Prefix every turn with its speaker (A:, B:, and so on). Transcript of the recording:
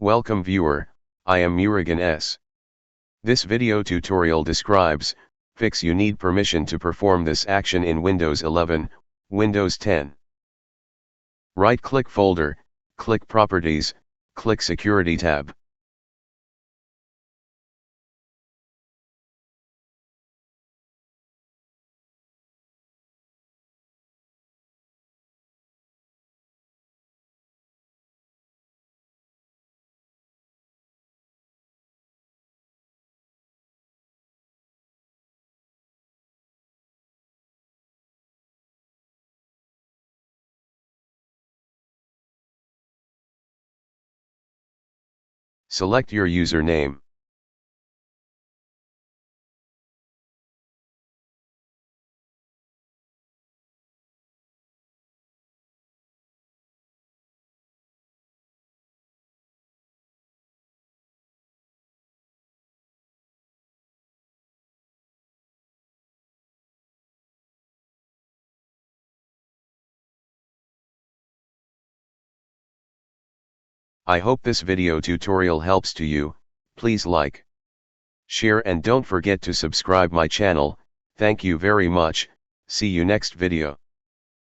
A: Welcome viewer, I am Murugan S. This video tutorial describes, fix you need permission to perform this action in Windows 11, Windows 10. Right-click Folder, click Properties, click Security tab. Select your username. I hope this video tutorial helps to you. Please like, share and don't forget to subscribe my channel. Thank you very much. See you next video.